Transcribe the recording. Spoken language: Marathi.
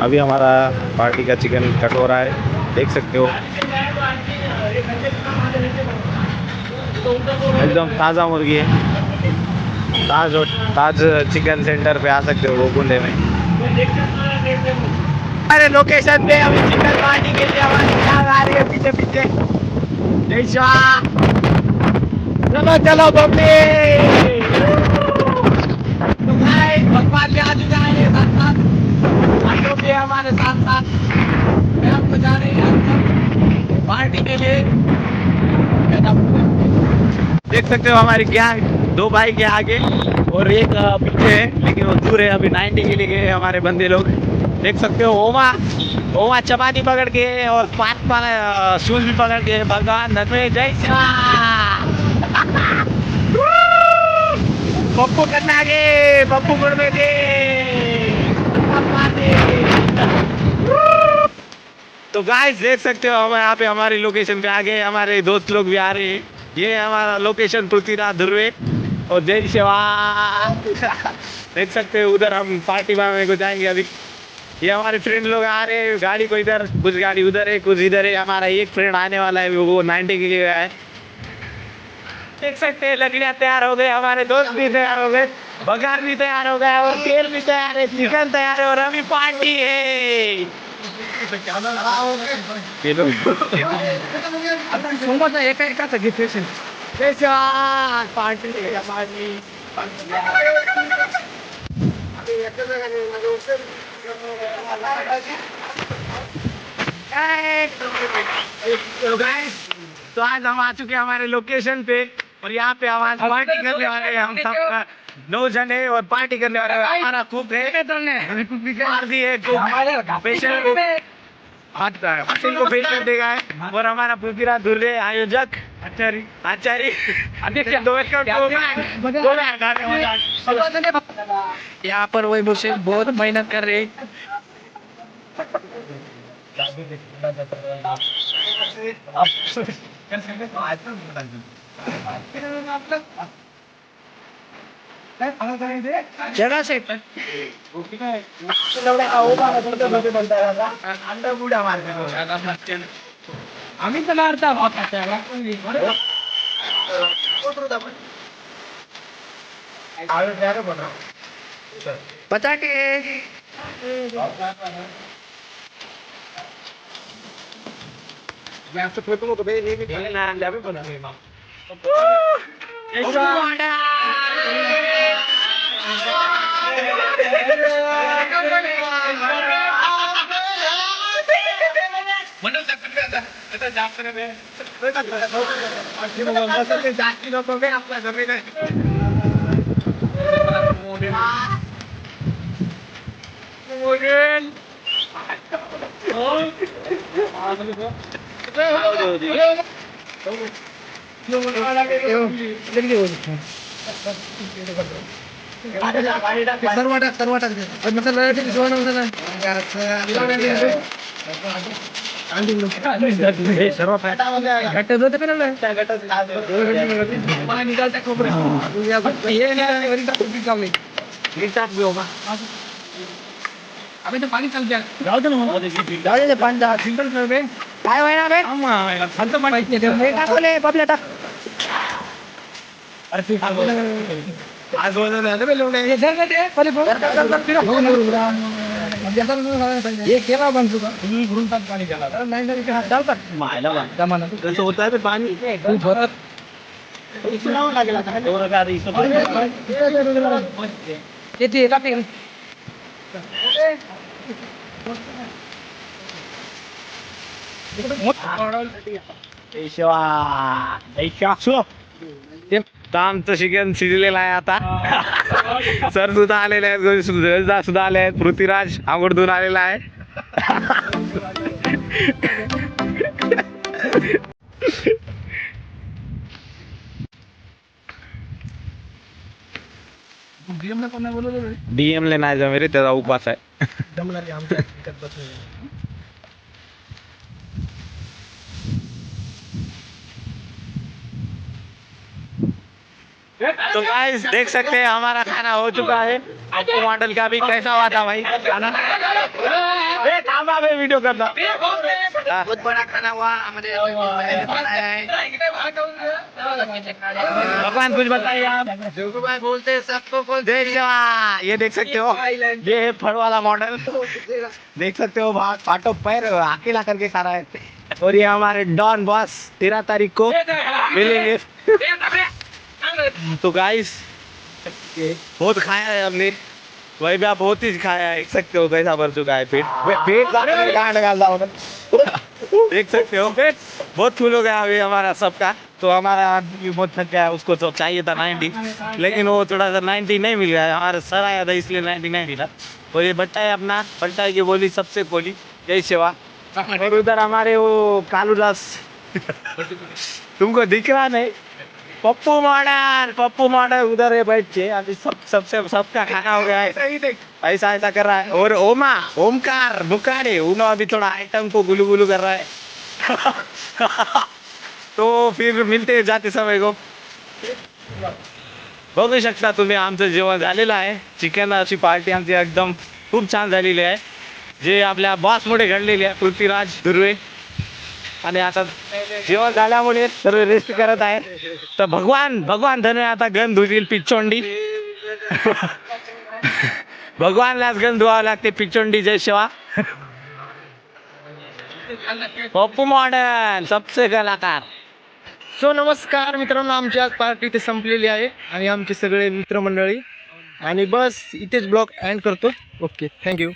अभी हमारा पार्टी का चिकन कट हो रहा है, देख सकते हो एकदम ताज़ा मुर्गी है। ताज चिकन सेंटर पे आ सकते हो गोकुंडे में। अरे लोकेशन पे अभी चिकन पार्टी के लिए हमारी कार आ रही है पीछे पीछे। जय श्री, चलो चलो बम्बे। तो भाई भगवान भी आ चुका है साथ साथ, आटो भी है हमारे साथ साथ। मैं आपको जा रहे हैं पार्टी के लिए। देख सकते हो हमारी गैंग, दो बाइक है आगे और एक पीछे है, लेकिन वो दूर है। अभी 90 के लिए गए हमारे बंदे लोग। देख सकते हो ओमा ओमा चपाती पकड़ के और पाँच पाना शूज भी पकड़ के। भगवान धन्य जय श्री पप्पू करना के पप्पू गुड़ में दे। तो गाइस देख सकते हो हम यहाँ पे हमारी लोकेशन पे आ गए। हमारे दोस्त लोग भी आ रहे हैं। ये हमारा लोकेशन पृथ्वीराज ध्रुवे और जय सेवा। देख सकते हो उधर हम पार्टी में को जाएंगे अभी। ये हमारे फ्रेंड लोग आ रहे हैं, गाड़ी को इधर, कुछ गाड़ी उधर है कुछ इधर है। हमारा एक फ्रेंड आने वाला है, वो 90 के लिए है। देख सकते हैं लकड़ियाँ तैयार हो गए, हमारे दोस्त भी तैयार हो गए, बघार भी तैयार हो गया और तेल भी तैयार है, चिकन तैयार है और अभी पार्टी है। पार्टी हमारी। तो आज हम आ चुके हैं हमारे लोकेशन पे और यहाँ पे हम आज पार्टी करने वाले हैं। हम सब 9 जने और पार्टी करने वाले हैं। हमारा कुक है आरती है, कुक स्पेशल को पेश देगा है और हमारा पृथ्वीराज ध्रुवे आयोजक आचार्य यहाँ पर वही मुझसे बहुत मेहनत कर रहे हैं। जगह से आम्ही तर मारता पटाके मैं आपसे फोटो को भेज नहीं ना जावे बना जाती लोगों में आपका जमीन है। अबे तो पानी चल गया जाओ दे पानी दा सिंगल कर बे काय होईना बे अम्मा संत पाणी नाही टाकले बबले टाक अरे ते आज बोलले ना बे लोणे हे धर दे पहिले ये केला बन चुका तुम्ही घरून टाक पाणी गेला नाही नाही हात डालतात मायला बा जमाना कसं होतं बे पाणी तू भरत इथं लागला आता दोन गाडी इथं ते टाक आमचं शिक्षण शिजलेलं आहे आता। सर सुद्धा आलेले आहेत, सुद्धा आले आहेत, पृथ्वीराज आंघोळ धुवून आलेला आहे। डीएम ले नाही जमे रे, त्याचा उपास आहे। तो गाइस देख सकते हैं हमारा खाना हो चुका है। आपको मॉडल का भी कैसा हुआ था भाई खाना? थांबा मैं वीडियो करता बहुत बड़ा खाना हुआ हमारे बनाया है। भगवान कुछ बताइए आप। जोगू भाई बोलते हैं सबको बोल जय जवान। ये देख सकते हो ये है फड़ वाला मॉडल देख सकते हो भाग फाटो पैर अकेला करके खा रहा है। और ये हमारे डॉन बॉस 13 तारीख को मिलेंगे। तो गाइस बहुत खाया है हमने वही भी आप बहुत ही खाया है देख सकते हो कैसा भर चुका है पेट पेट कहाँ डालता हूँ देख सकते हो पेट बहुत फुल हो गया अभी हमारा सबका। तो हमारा आदमी बहुत थक गया उसको तो चाहिए था 90 लेकिन वो थोड़ा सा 90 नहीं मिल गया हमारा सर आया था इसलिए 90 नहीं मिला। और ये बच्चा है अपना बच्चा की बोली सबसे बोली जय सेवा। और उधर हमारे वो कालू दास तुमको दिख रहा नहीं पप्पू मॉडल उधर है बैठ के अभी सबका खाना हो गया है ऐसा ऐसा कर रहा है। और ओमकार बुकारे उन्होंने अभी थोड़ा आइटम को गुलू गुलू कर रहा है। तो फिर मिलते जाते समय को बघू शकता तुम्ही आमचं जेवण झालेलं आहे चिकन अशी पार्टी आमची एकदम खूप छान झालेली आहे जे आपल्या बॉसमुळे घडलेली आहे पृथ्वीराज दुर्वे आणि आता जेवण झाल्यामुळे सर्व रेस्ट करत आहेत। तर भगवान धन आता गण धुतील पिचोंडी भगवानलाच गण धुवावं लागते पिचोंडी जय शिवा। पप्पू मॉडर्न सबसे कलाकार। सो नमस्कार मित्रांनो आमची आज पार्टी इथे संपलेली आहे आणि आमचे सगळे मित्रमंडळी आणि बस इथेच ब्लॉग एंड करतो ओके थँक्यू।